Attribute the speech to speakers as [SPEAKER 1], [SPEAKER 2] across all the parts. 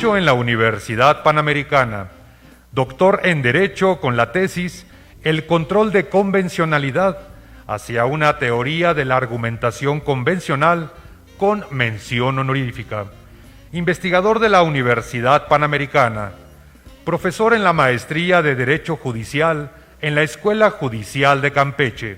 [SPEAKER 1] Derecho en la Universidad Panamericana, doctor en Derecho con la tesis El control de convencionalidad hacia una teoría de la argumentación convencional con mención honorífica. Investigador de la Universidad Panamericana, profesor en la Maestría de Derecho Judicial en la Escuela Judicial de Campeche,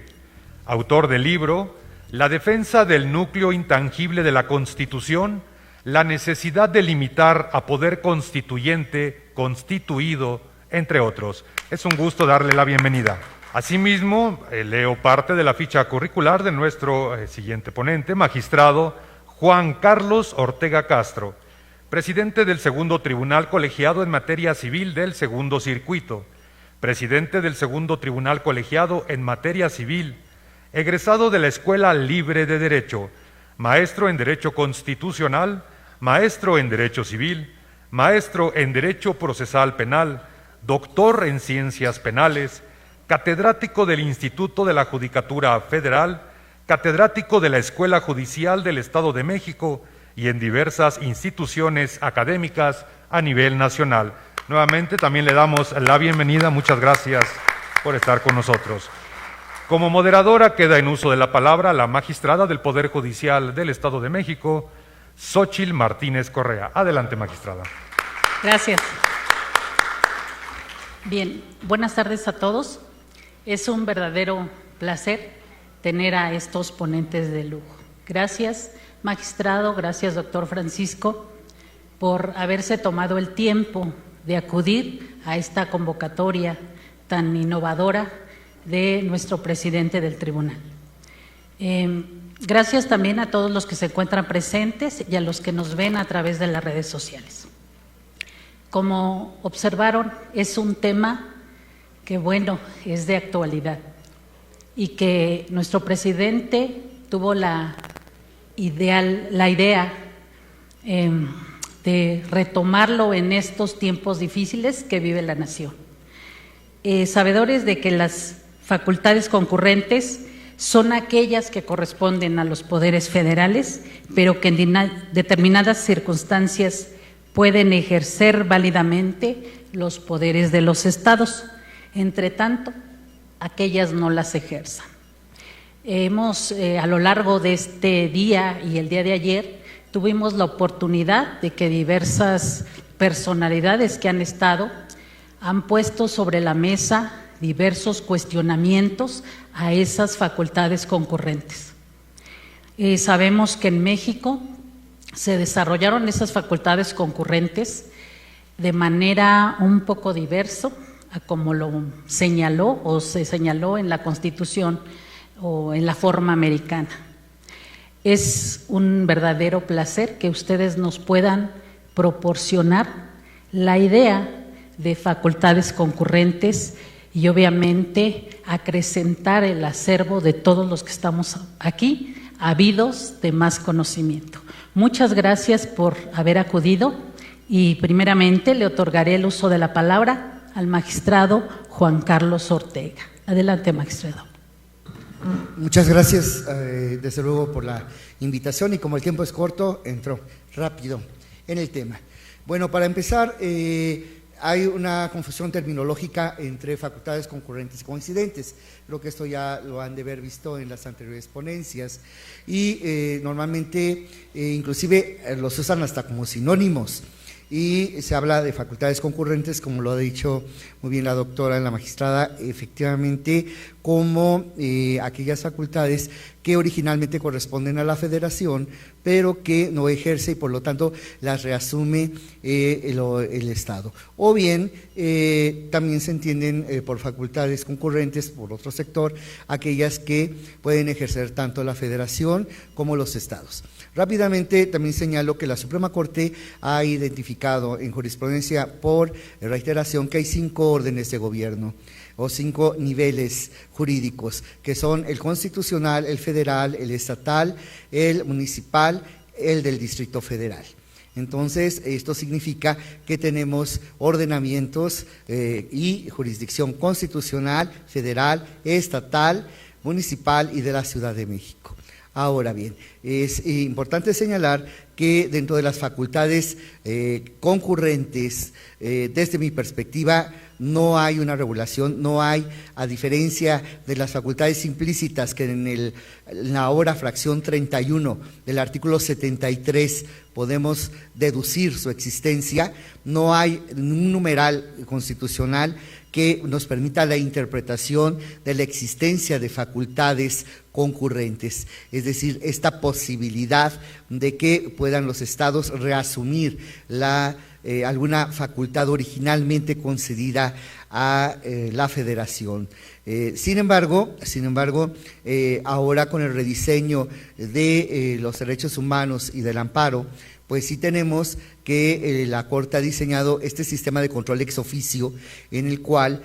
[SPEAKER 1] autor del libro La defensa del núcleo intangible de la Constitución, la necesidad de limitar a poder constituyente, constituido, entre otros. Es un gusto darle la bienvenida. Asimismo, leo parte de la ficha curricular de nuestro siguiente ponente, magistrado Juan Carlos Ortega Castro, presidente del Segundo Tribunal Colegiado en Materia Civil del Segundo Circuito, presidente del Segundo Tribunal Colegiado en Materia Civil, egresado de la Escuela Libre de Derecho, maestro en Derecho Constitucional, maestro en Derecho Civil, maestro en Derecho Procesal Penal, doctor en Ciencias Penales, catedrático del Instituto de la Judicatura Federal, catedrático de la Escuela Judicial del Estado de México y en diversas instituciones académicas a nivel nacional. Nuevamente también le damos la bienvenida, muchas gracias por estar con nosotros. Como moderadora queda en uso de la palabra la magistrada del Poder Judicial del Estado de México, Xóchitl Martínez Correa. Adelante, magistrada.
[SPEAKER 2] Gracias. Bien, buenas tardes a todos. Es un verdadero placer tener a estos ponentes de lujo. Gracias, magistrado, gracias, doctor Francisco, por haberse tomado el tiempo de acudir a esta convocatoria tan innovadora de nuestro presidente del tribunal. Gracias también a todos los que se encuentran presentes y a los que nos ven a través de las redes sociales. Como observaron, es un tema que, bueno, es de actualidad y que nuestro presidente tuvo la idea de retomarlo en estos tiempos difíciles que vive la nación. Sabedores de que las facultades concurrentes son aquellas que corresponden a los poderes federales, pero que en determinadas circunstancias pueden ejercer válidamente los poderes de los estados. Entre tanto, aquellas no las ejerzan. Hemos, a lo largo de este día y el día de ayer, tuvimos la oportunidad de que diversas personalidades que han estado han puesto sobre la mesa diversos cuestionamientos a esas facultades concurrentes. Sabemos que en México se desarrollaron esas facultades concurrentes de manera un poco diversa, a como lo señaló o se señaló en la Constitución o en la forma americana. Es un verdadero placer que ustedes nos puedan proporcionar la idea de facultades concurrentes y obviamente acrecentar el acervo de todos los que estamos aquí, ávidos de más conocimiento. Muchas gracias por haber acudido y primeramente le otorgaré el uso de la palabra al magistrado Juan Carlos Ortega. Adelante, magistrado.
[SPEAKER 3] Muchas gracias, desde luego, por la invitación y como el tiempo es corto, entro rápido en el tema. Bueno, para empezar, hay una confusión terminológica entre facultades concurrentes y coincidentes. Creo que esto ya lo han de haber visto en las anteriores ponencias y normalmente inclusive los usan hasta como sinónimos y se habla de facultades concurrentes, como lo ha dicho muy bien la doctora, la magistrada, efectivamente como aquellas facultades que originalmente corresponden a la federación, pero que no ejerce y por lo tanto las reasume el Estado. O bien también se entienden por facultades concurrentes, por otro sector, aquellas que pueden ejercer tanto la federación como los estados. Rápidamente también señalo que la Suprema Corte ha identificado en jurisprudencia por reiteración que hay 5 órdenes de gobierno o 5 niveles jurídicos, que son el constitucional, el federal, el estatal, el municipal, el del Distrito Federal. Entonces, esto significa que tenemos ordenamientos y jurisdicción constitucional, federal, estatal, municipal y de la Ciudad de México. Ahora bien, es importante señalar que dentro de las facultades concurrentes, desde mi perspectiva, no hay una regulación, no hay, a diferencia de las facultades implícitas que en la ahora fracción 31 del artículo 73 podemos deducir su existencia, no hay un numeral constitucional que nos permita la interpretación de la existencia de facultades concurrentes, es decir, esta posibilidad de que puedan los estados reasumir alguna facultad originalmente concedida a la federación. Sin embargo, ahora con el rediseño de los derechos humanos y del amparo, pues sí tenemos que la Corte ha diseñado este sistema de control ex oficio en el cual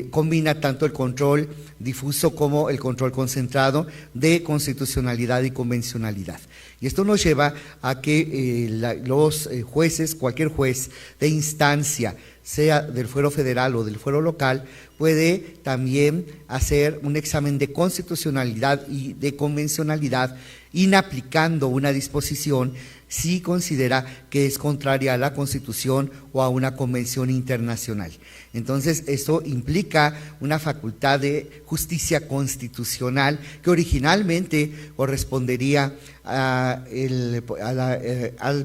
[SPEAKER 3] combina tanto el control difuso como el control concentrado de constitucionalidad y convencionalidad. Y esto nos lleva a que los jueces, cualquier juez de instancia, sea del fuero federal o del fuero local, puede también hacer un examen de constitucionalidad y de convencionalidad, inaplicando una disposición si considera que es contraria a la Constitución o a una convención internacional. Entonces, esto implica una facultad de justicia constitucional que originalmente correspondería al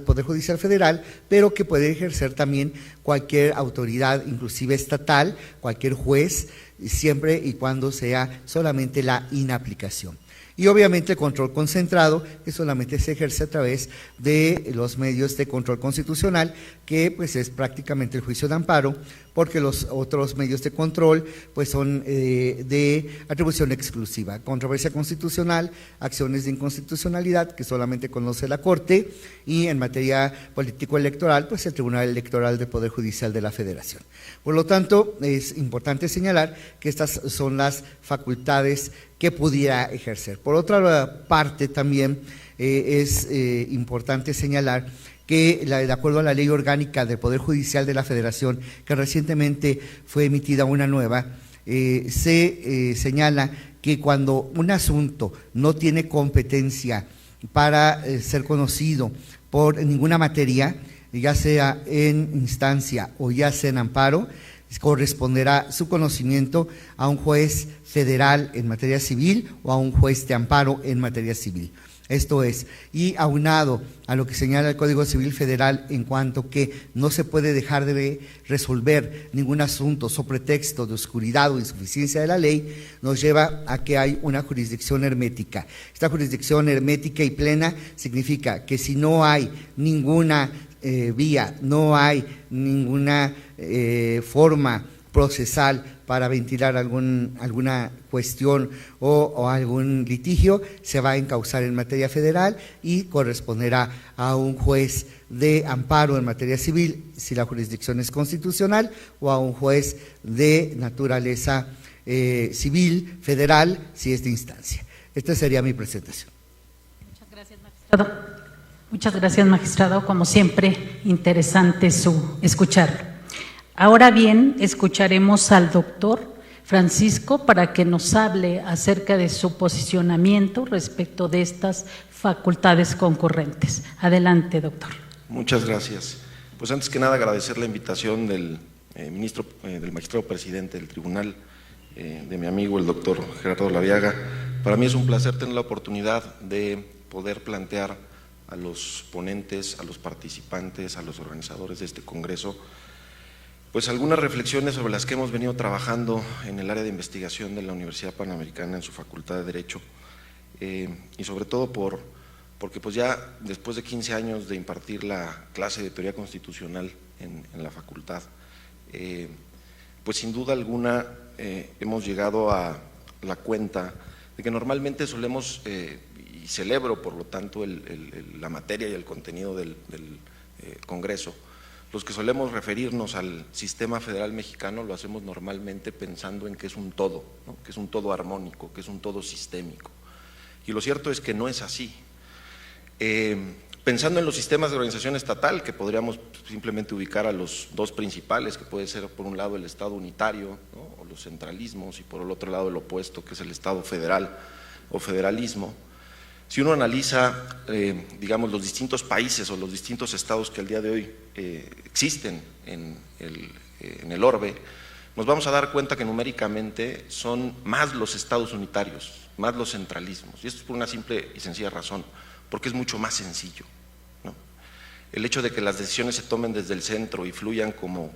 [SPEAKER 3] Poder Judicial Federal, pero que puede ejercer también cualquier autoridad, inclusive estatal, cualquier juez, siempre y cuando sea solamente la inaplicación. Y obviamente el control concentrado, que solamente se ejerce a través de los medios de control constitucional, que pues es prácticamente el juicio de amparo, porque los otros medios de control pues son de atribución exclusiva, controversia constitucional, acciones de inconstitucionalidad que solamente conoce la Corte, y en materia político-electoral pues el Tribunal Electoral del Poder Judicial de la Federación. Por lo tanto, es importante señalar que estas son las facultades que pudiera ejercer. Por otra parte, también es importante señalar que de acuerdo a la Ley Orgánica del Poder Judicial de la Federación, que recientemente fue emitida una nueva, se señala que cuando un asunto no tiene competencia para ser conocido por ninguna materia, ya sea en instancia o ya sea en amparo, corresponderá su conocimiento a un juez federal en materia civil o a un juez de amparo en materia civil. Esto es, y aunado a lo que señala el Código Civil Federal en cuanto que no se puede dejar de resolver ningún asunto sobre pretexto de oscuridad o insuficiencia de la ley, nos lleva a que hay una jurisdicción hermética. Esta jurisdicción hermética y plena significa que si no hay ninguna vía, no hay ninguna forma procesal para ventilar alguna cuestión o algún litigio, se va a encauzar en materia federal y corresponderá a un juez de amparo en materia civil si la jurisdicción es constitucional, o a un juez de naturaleza civil federal si es de instancia. Esta sería mi presentación.
[SPEAKER 2] Muchas gracias, magistrado. Muchas gracias, magistrado. Como siempre, interesante escucharlo. Ahora bien, escucharemos al doctor Francisco para que nos hable acerca de su posicionamiento respecto de estas facultades concurrentes. Adelante, doctor.
[SPEAKER 4] Muchas gracias. Pues antes que nada agradecer la invitación del magistrado presidente del tribunal, de mi amigo el doctor Gerardo Laviaga. Para mí es un placer tener la oportunidad de poder plantear a los ponentes, a los participantes, a los organizadores de este congreso, pues algunas reflexiones sobre las que hemos venido trabajando en el área de investigación de la Universidad Panamericana en su Facultad de Derecho, y sobre todo porque pues ya después de 15 años de impartir la clase de teoría constitucional en la facultad, pues sin duda alguna hemos llegado a la cuenta de que normalmente solemos, y celebro por lo tanto la materia y el contenido del Congreso, los que solemos referirnos al sistema federal mexicano lo hacemos normalmente pensando en que es un todo, ¿no? Que es un todo armónico, que es un todo sistémico. Y lo cierto es que no es así. Pensando en los sistemas de organización estatal, que podríamos simplemente ubicar a los dos principales, que puede ser por un lado el Estado unitario, ¿no? O los centralismos, y por el otro lado el opuesto, que es el Estado federal o federalismo. Si uno analiza, digamos, los distintos países o los distintos estados que al día de hoy existen en el orbe, nos vamos a dar cuenta que numéricamente son más los estados unitarios, más los centralismos. Y esto es por una simple y sencilla razón, porque es mucho más sencillo, ¿no? El hecho de que las decisiones se tomen desde el centro y fluyan como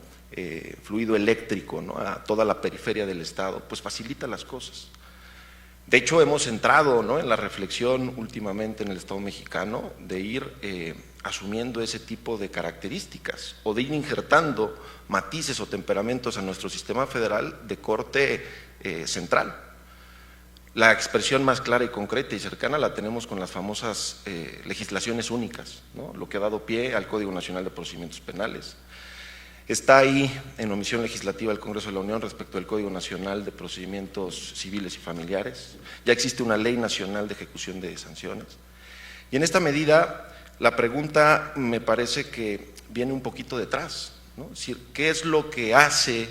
[SPEAKER 4] fluido eléctrico, ¿no?, a toda la periferia del estado, pues facilita las cosas. De hecho, hemos entrado, ¿no?, en la reflexión últimamente en el Estado mexicano de ir asumiendo ese tipo de características o de ir injertando matices o temperamentos a nuestro sistema federal de corte central. La expresión más clara y concreta y cercana la tenemos con las famosas legislaciones únicas, ¿no?, lo que ha dado pie al Código Nacional de Procedimientos Penales. Está ahí en omisión legislativa el Congreso de la Unión respecto del Código Nacional de Procedimientos Civiles y Familiares. Ya existe una Ley Nacional de Ejecución de Sanciones. Y en esta medida, la pregunta me parece que viene un poquito detrás, ¿no? Es decir, ¿qué es lo que hace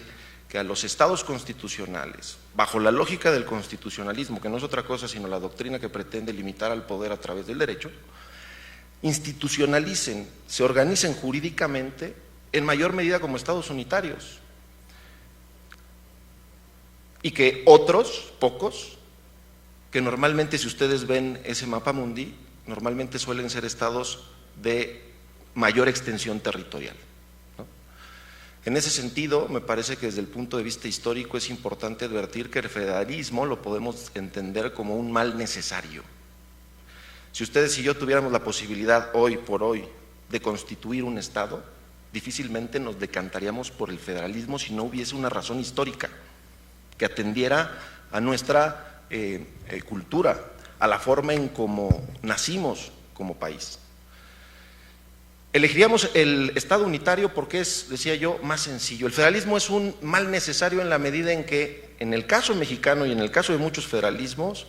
[SPEAKER 4] que a los estados constitucionales, bajo la lógica del constitucionalismo, que no es otra cosa sino la doctrina que pretende limitar al poder a través del derecho, institucionalicen, se organicen jurídicamente en mayor medida como estados unitarios, y que otros, pocos, que normalmente, si ustedes ven ese mapa mundi, normalmente suelen ser estados de mayor extensión territorial, ¿no? En ese sentido, me parece que desde el punto de vista histórico es importante advertir que el federalismo lo podemos entender como un mal necesario. Si ustedes y yo tuviéramos la posibilidad hoy por hoy de constituir un estado, difícilmente nos decantaríamos por el federalismo si no hubiese una razón histórica que atendiera a nuestra cultura, a la forma en cómo nacimos como país. Elegiríamos el Estado unitario porque es, decía yo, más sencillo. El federalismo es un mal necesario en la medida en que, en el caso mexicano y en el caso de muchos federalismos,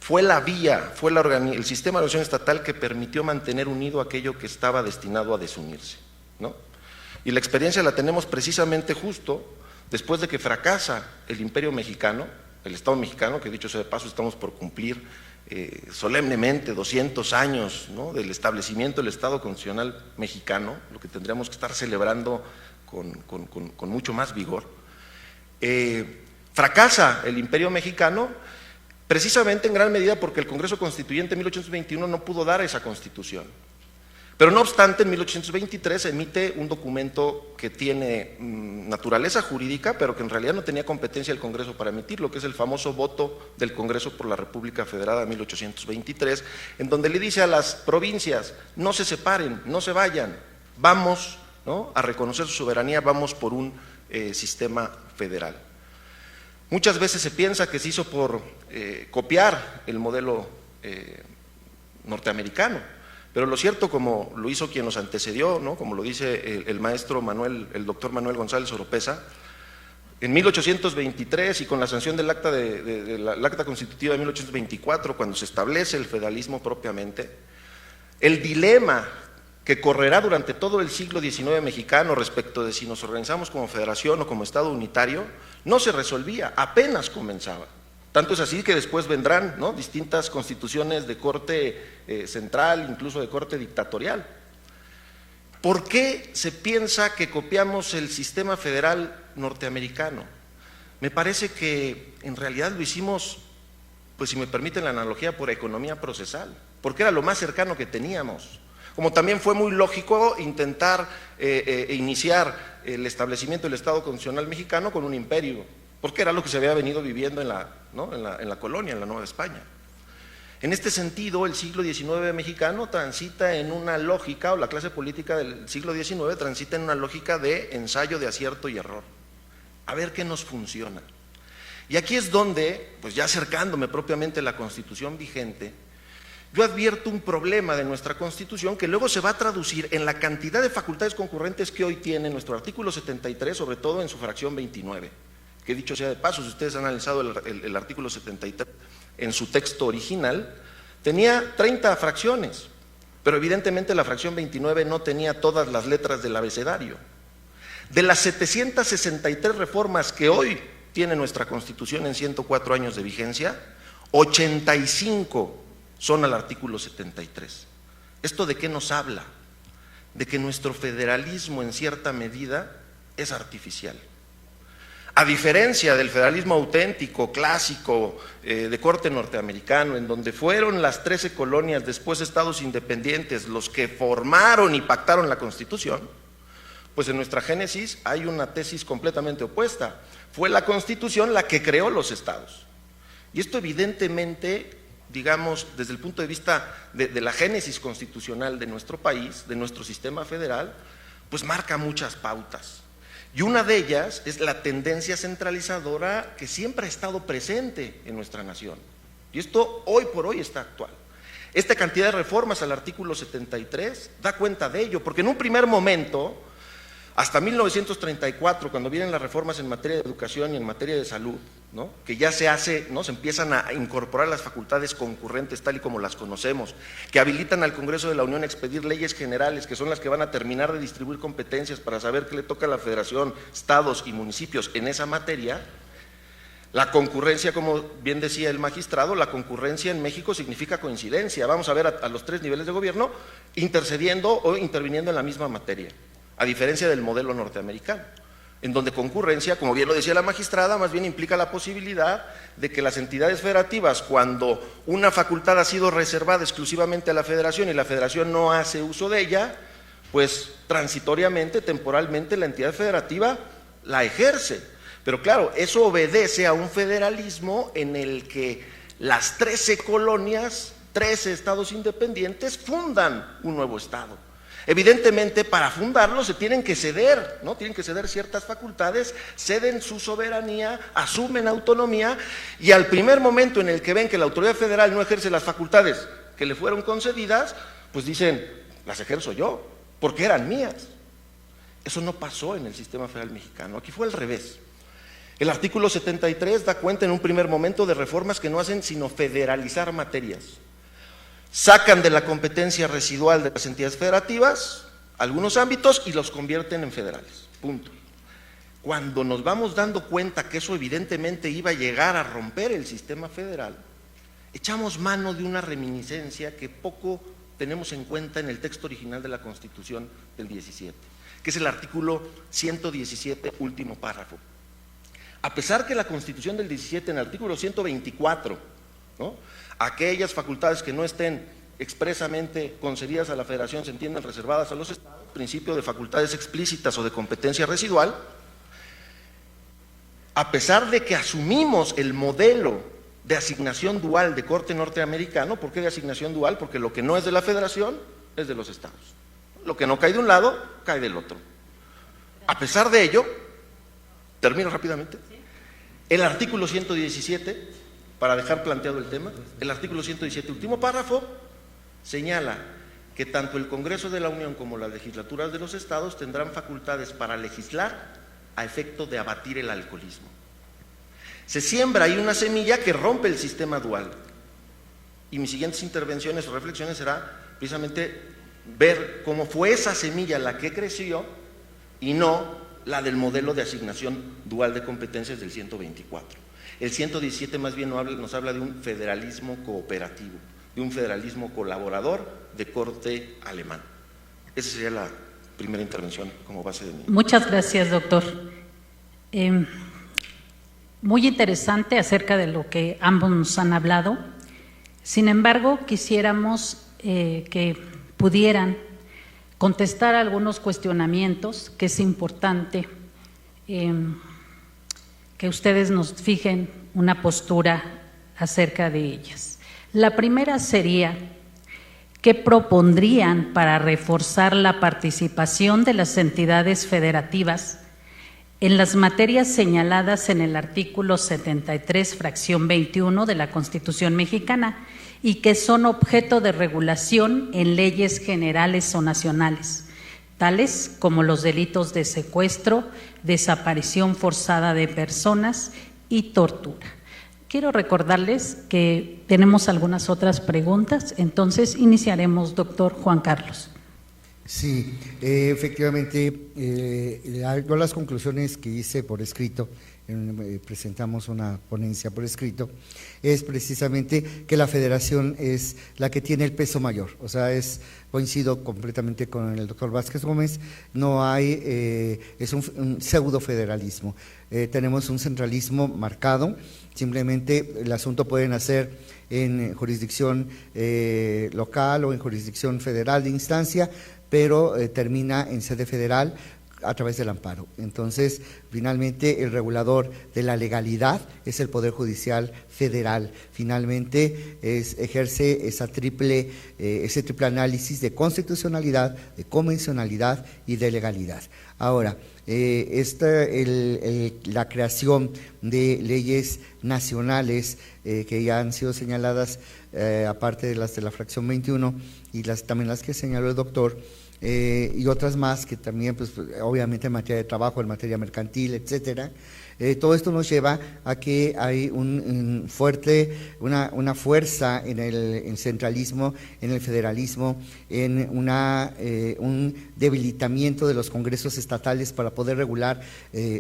[SPEAKER 4] fue la vía, fue el sistema de organización estatal que permitió mantener unido aquello que estaba destinado a desunirse, ¿no? Y la experiencia la tenemos precisamente justo después de que fracasa el Imperio Mexicano, el Estado mexicano, que dicho sea de paso estamos por cumplir solemnemente 200 años, ¿no?, del establecimiento del Estado constitucional mexicano, lo que tendríamos que estar celebrando con mucho más vigor. Fracasa el Imperio Mexicano precisamente en gran medida porque el Congreso Constituyente en 1821 no pudo dar esa Constitución. Pero no obstante, en 1823 emite un documento que tiene naturaleza jurídica, pero que en realidad no tenía competencia el Congreso para emitirlo, que es el famoso voto del Congreso por la República Federada de 1823, en donde le dice a las provincias: no se separen, no se vayan, vamos, ¿no?, a reconocer su soberanía, vamos por un sistema federal. Muchas veces se piensa que se hizo por copiar el modelo norteamericano. Pero lo cierto, como lo hizo quien nos antecedió, ¿no?, como lo dice el doctor Manuel González Oropesa, en 1823 y con la sanción del acta del acta constitutiva de 1824, cuando se establece el federalismo propiamente, el dilema que correrá durante todo el siglo XIX mexicano respecto de si nos organizamos como federación o como Estado unitario, no se resolvía, apenas comenzaba. Tanto es así que después vendrán, ¿no?, distintas constituciones de corte central, incluso de corte dictatorial. ¿Por qué se piensa que copiamos el sistema federal norteamericano? Me parece que en realidad lo hicimos, pues si me permiten la analogía, por economía procesal, porque era lo más cercano que teníamos. Como también fue muy lógico intentar iniciar el establecimiento del Estado constitucional mexicano con un imperio, porque era lo que se había venido viviendo en la colonia, en la Nueva España. En este sentido, el siglo XIX mexicano transita en una lógica, o la clase política del siglo XIX transita en una lógica de ensayo de acierto y error. A ver qué nos funciona. Y aquí es donde, pues ya acercándome propiamente a la Constitución vigente, yo advierto un problema de nuestra Constitución que luego se va a traducir en la cantidad de facultades concurrentes que hoy tiene nuestro artículo 73, sobre todo en su fracción 29. Que dicho sea de paso, si ustedes han analizado el artículo 73 en su texto original, tenía 30 fracciones, pero evidentemente la fracción 29 no tenía todas las letras del abecedario. De las 763 reformas que hoy tiene nuestra Constitución en 104 años de vigencia, 85 son al artículo 73. ¿Esto de qué nos habla? De que nuestro federalismo en cierta medida es artificial. A diferencia del federalismo auténtico, clásico, de corte norteamericano, en donde fueron las 13 colonias, después estados independientes, los que formaron y pactaron la Constitución, pues en nuestra génesis hay una tesis completamente opuesta. Fue la Constitución la que creó los estados. Y esto evidentemente, digamos, desde el punto de vista de la génesis constitucional de nuestro país, de nuestro sistema federal, pues marca muchas pautas. Y una de ellas es la tendencia centralizadora que siempre ha estado presente en nuestra nación. Y esto hoy por hoy está actual. Esta cantidad de reformas al artículo 73 da cuenta de ello, porque en un primer momento, hasta 1934, cuando vienen las reformas en materia de educación y en materia de salud, ¿no?, que ya se empiezan a incorporar las facultades concurrentes tal y como las conocemos, que habilitan al Congreso de la Unión a expedir leyes generales, que son las que van a terminar de distribuir competencias para saber qué le toca a la Federación, estados y municipios en esa materia. La concurrencia, como bien decía el magistrado, la concurrencia en México significa coincidencia. Vamos a ver a los 3 niveles de gobierno intercediendo o interviniendo en la misma materia, a diferencia del modelo norteamericano, en donde concurrencia, como bien lo decía la magistrada, más bien implica la posibilidad de que las entidades federativas, cuando una facultad ha sido reservada exclusivamente a la Federación y la Federación no hace uso de ella, pues transitoriamente, temporalmente, la entidad federativa la ejerce. Pero claro, eso obedece a un federalismo en el que las 13 colonias, 13 estados independientes fundan un nuevo estado. Evidentemente, para fundarlo se tienen que ceder, ¿no? Tienen que ceder ciertas facultades, ceden su soberanía, asumen autonomía, y al primer momento en el que ven que la autoridad federal no ejerce las facultades que le fueron concedidas, pues dicen, las ejerzo yo, porque eran mías. Eso no pasó en el sistema federal mexicano, aquí fue al revés. El artículo 73 da cuenta en un primer momento de reformas que no hacen sino federalizar materias. Sacan de la competencia residual de las entidades federativas algunos ámbitos y los convierten en federales, punto. Cuando nos vamos dando cuenta que eso evidentemente iba a llegar a romper el sistema federal, echamos mano de una reminiscencia que poco tenemos en cuenta en el texto original de la Constitución del 17, que es el artículo 117, último párrafo. A pesar que la Constitución del 17, en el artículo 124, ¿no?, aquellas facultades que no estén expresamente concedidas a la Federación se entienden reservadas a los estados, principio de facultades explícitas o de competencia residual, a pesar de que asumimos el modelo de asignación dual de corte norteamericano. ¿Por qué de asignación dual? Porque lo que no es de la Federación es de los estados. Lo que no cae de un lado, cae del otro. A pesar de ello, termino rápidamente, el artículo 117, para dejar planteado el tema, el artículo 117, último párrafo, señala que tanto el Congreso de la Unión como las legislaturas de los estados tendrán facultades para legislar a efecto de abatir el alcoholismo. Se siembra ahí una semilla que rompe el sistema dual. Y mis siguientes intervenciones o reflexiones será precisamente ver cómo fue esa semilla la que creció y no la del modelo de asignación dual de competencias del 124. El 117 más bien nos habla de un federalismo cooperativo, de un federalismo colaborador de corte alemán. Esa sería la primera intervención como base de mi...
[SPEAKER 2] Muchas gracias, doctor. Muy interesante acerca de lo que ambos nos han hablado. Sin embargo, quisiéramos que pudieran contestar algunos cuestionamientos, que es importante que ustedes nos fijen una postura acerca de ellas. La primera sería, ¿qué propondrían para reforzar la participación de las entidades federativas en las materias señaladas en el artículo 73, fracción 21 de la Constitución mexicana y que son objeto de regulación en leyes generales o nacionales, tales como los delitos de secuestro, desaparición forzada de personas y tortura? Quiero recordarles que tenemos algunas otras preguntas, entonces iniciaremos, doctor Juan Carlos.
[SPEAKER 3] Sí, efectivamente, yo las conclusiones que hice por escrito presentamos una ponencia por escrito, es precisamente que la federación es la que tiene el peso mayor. O sea, coincido completamente con el doctor Vázquez Gómez, no hay, es un pseudo federalismo. Tenemos un centralismo marcado, simplemente el asunto puede nacer en jurisdicción local o en jurisdicción federal de instancia, pero termina en sede federal a través del amparo. Entonces, finalmente, el regulador de la legalidad es el Poder Judicial Federal. Finalmente, ejerce ese triple análisis de constitucionalidad, de convencionalidad y de legalidad. Ahora, la creación de leyes nacionales que ya han sido señaladas, aparte de las de la fracción 21 y también las que señaló el doctor, y otras más que también, pues, obviamente en materia de trabajo, en materia mercantil, etcétera. Todo esto nos lleva a que hay una fuerza en el centralismo, en el federalismo, en un debilitamiento de los congresos estatales para poder regular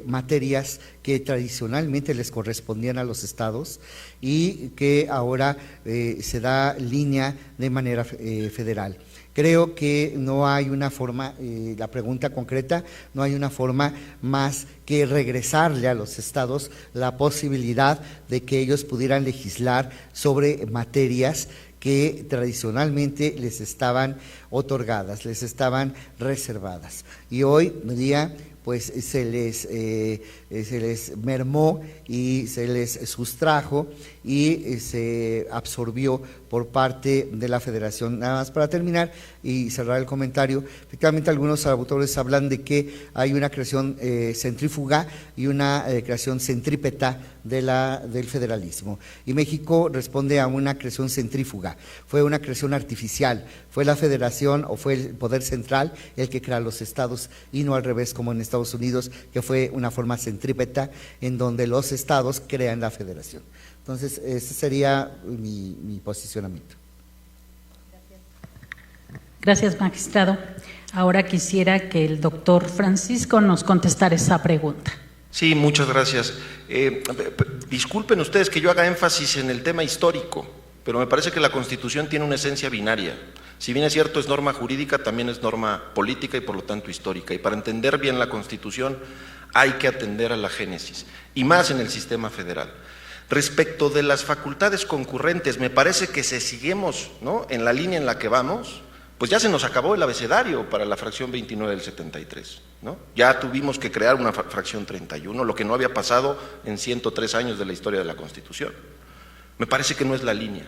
[SPEAKER 3] materias que tradicionalmente les correspondían a los estados y que ahora se da línea de manera federal. Creo que no hay una forma, la pregunta concreta, no hay una forma más que regresarle a los estados la posibilidad de que ellos pudieran legislar sobre materias que tradicionalmente les estaban otorgadas, les estaban reservadas. Y hoy día pues se les mermó y se les sustrajo y se absorbió por parte de la Federación. Nada más para terminar y cerrar el comentario, efectivamente algunos autores hablan de que hay una creación centrífuga y una creación centrípeta del federalismo. Y México responde a una creación centrífuga, fue una creación artificial, fue la Federación o fue el Poder Central el que crea los estados y no al revés como en Estados Unidos, que fue una forma centrípeta en donde los estados crean la Federación. Entonces, ese sería mi posicionamiento.
[SPEAKER 2] Gracias, magistrado. Ahora quisiera que el doctor Francisco nos contestara esa pregunta.
[SPEAKER 4] Sí, muchas gracias. Disculpen ustedes que yo haga énfasis en el tema histórico, pero me parece que la Constitución tiene una esencia binaria. Si bien es cierto, es norma jurídica, también es norma política y por lo tanto histórica. Y para entender bien la Constitución hay que atender a la génesis, y más en el sistema federal. Respecto de las facultades concurrentes, me parece que si seguimos, ¿no?, en la línea en la que vamos, pues ya se nos acabó el abecedario para la fracción 29 del 73, ¿no? Ya tuvimos que crear una fracción 31, lo que no había pasado en 103 años de la historia de la Constitución. Me parece que no es la línea.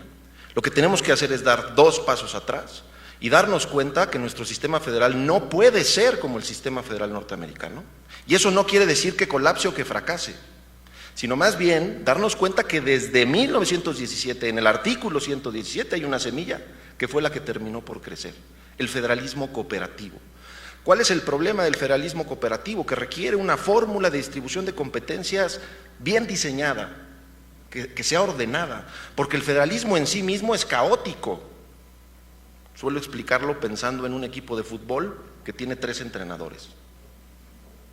[SPEAKER 4] Lo que tenemos que hacer es dar 2 pasos atrás y darnos cuenta que nuestro sistema federal no puede ser como el sistema federal norteamericano. Y eso no quiere decir que colapse o que fracase, sino más bien darnos cuenta que desde 1917, en el artículo 117, hay una semilla que fue la que terminó por crecer, el federalismo cooperativo. ¿Cuál es el problema del federalismo cooperativo? Que requiere una fórmula de distribución de competencias bien diseñada, que sea ordenada, porque el federalismo en sí mismo es caótico. Suelo explicarlo pensando en un equipo de fútbol que tiene 3 entrenadores.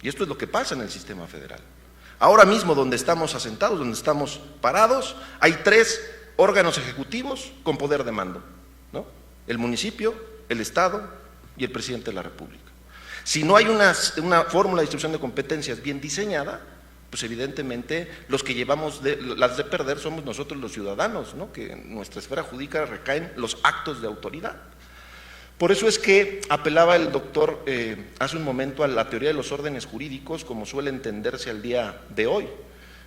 [SPEAKER 4] Y esto es lo que pasa en el sistema federal. Ahora mismo, donde estamos asentados, donde estamos parados, hay 3 órganos ejecutivos con poder de mando, ¿no? El municipio, el Estado y el presidente de la República. Si no hay una fórmula de distribución de competencias bien diseñada, pues evidentemente los que llevamos las de perder somos nosotros los ciudadanos, ¿no?, que en nuestra esfera jurídica recaen los actos de autoridad. Por eso es que apelaba el doctor hace un momento a la teoría de los órdenes jurídicos como suele entenderse al día de hoy.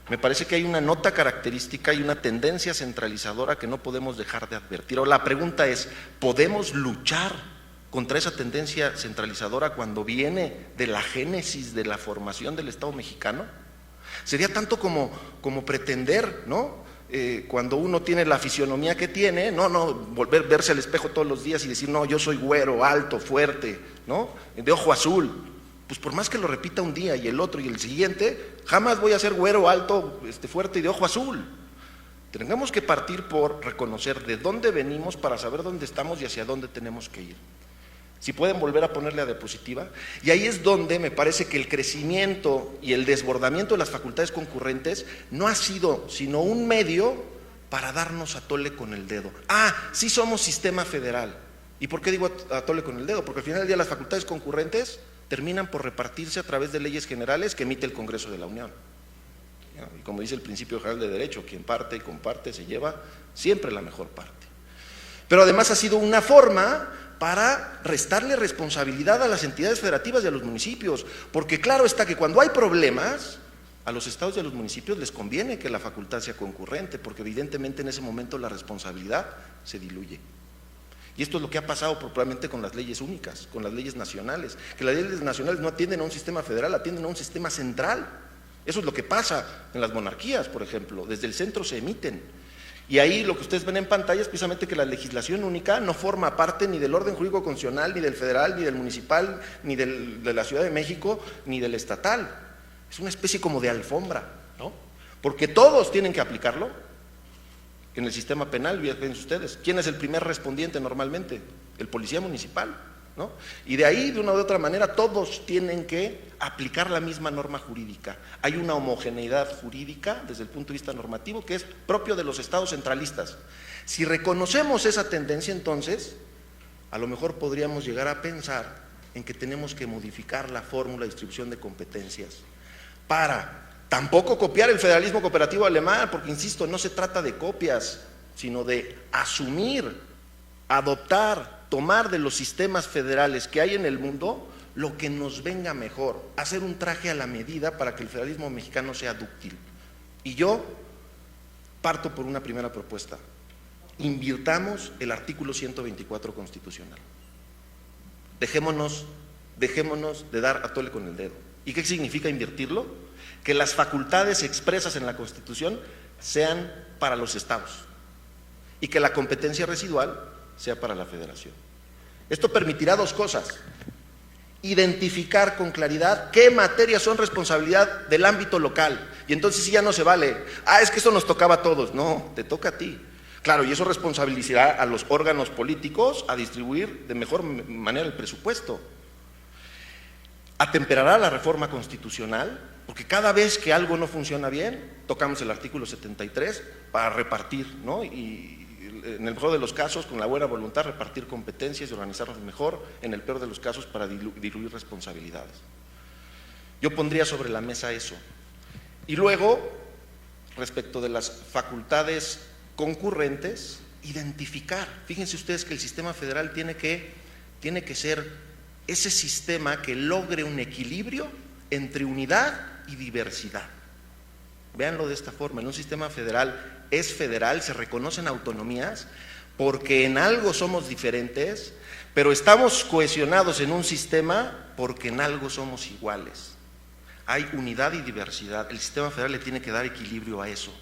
[SPEAKER 4] Me parece que hay una nota característica y una tendencia centralizadora que no podemos dejar de advertir. Ahora, la pregunta es, ¿podemos luchar contra esa tendencia centralizadora cuando viene de la génesis de la formación del Estado mexicano? Sería tanto como pretender, ¿no?, cuando uno tiene la fisionomía que tiene, verse al espejo todos los días y decir, no, yo soy güero, alto, fuerte, ¿no?, de ojo azul. Pues por más que lo repita un día y el otro y el siguiente, jamás voy a ser güero, alto, fuerte y de ojo azul. Tenemos que partir por reconocer de dónde venimos para saber dónde estamos y hacia dónde tenemos que ir. Si pueden volver a ponerle a diapositiva. Y ahí es donde me parece que el crecimiento y el desbordamiento de las facultades concurrentes no ha sido sino un medio para darnos a tole con el dedo. Sí somos sistema federal. ¿Y por qué digo a tole con el dedo? Porque al final del día las facultades concurrentes terminan por repartirse a través de leyes generales que emite el Congreso de la Unión. Y como dice el principio general de derecho, quien parte y comparte se lleva siempre la mejor parte. Pero además ha sido una forma para restarle responsabilidad a las entidades federativas y a los municipios, porque claro está que cuando hay problemas, a los estados y a los municipios les conviene que la facultad sea concurrente, porque evidentemente en ese momento la responsabilidad se diluye. Y esto es lo que ha pasado probablemente con las leyes únicas, con las leyes nacionales, que las leyes nacionales no atienden a un sistema federal, atienden a un sistema central. Eso es lo que pasa en las monarquías, por ejemplo, desde el centro se emiten. Y ahí lo que ustedes ven en pantalla es precisamente que la legislación única no forma parte ni del orden jurídico constitucional, ni del federal, ni del municipal, ni de la Ciudad de México, ni del estatal. Es una especie como de alfombra, ¿no? Porque todos tienen que aplicarlo. En el sistema penal, fíjense ustedes, ¿quién es el primer respondiente normalmente? El policía municipal, ¿no? Y de ahí, de una u otra manera, todos tienen que aplicar la misma norma jurídica. Hay una homogeneidad jurídica desde el punto de vista normativo que es propio de los estados centralistas. Si reconocemos esa tendencia, entonces, a lo mejor podríamos llegar a pensar en que tenemos que modificar la fórmula de distribución de competencias para tampoco copiar el federalismo cooperativo alemán, porque insisto, no se trata de copias, sino de asumir, adoptar, tomar de los sistemas federales que hay en el mundo lo que nos venga mejor, hacer un traje a la medida para que el federalismo mexicano sea dúctil. Y yo parto por una primera propuesta: invirtamos el artículo 124 constitucional. Dejémonos de dar a tole con el dedo. ¿Y qué significa invertirlo? Que las facultades expresas en la Constitución sean para los estados y que la competencia residual sea para la federación. Esto permitirá dos cosas: identificar con claridad qué materias son responsabilidad del ámbito local, y entonces sí ya no se vale, es que esto nos tocaba a todos. No, te toca a ti. Claro, y eso responsabilizará a los órganos políticos a distribuir de mejor manera el presupuesto. Atemperará la reforma constitucional, porque cada vez que algo no funciona bien, tocamos el artículo 73 para repartir, ¿no? Y en el mejor de los casos, con la buena voluntad, repartir competencias y organizarnos mejor; en el peor de los casos, para diluir responsabilidades. Yo pondría sobre la mesa eso. Y luego, respecto de las facultades concurrentes, identificar. Fíjense ustedes que el sistema federal tiene que ser ese sistema que logre un equilibrio entre unidad y diversidad. Véanlo de esta forma: en un sistema federal es federal, se reconocen autonomías porque en algo somos diferentes, pero estamos cohesionados en un sistema porque en algo somos iguales. Hay unidad y diversidad. El sistema federal le tiene que dar equilibrio a eso.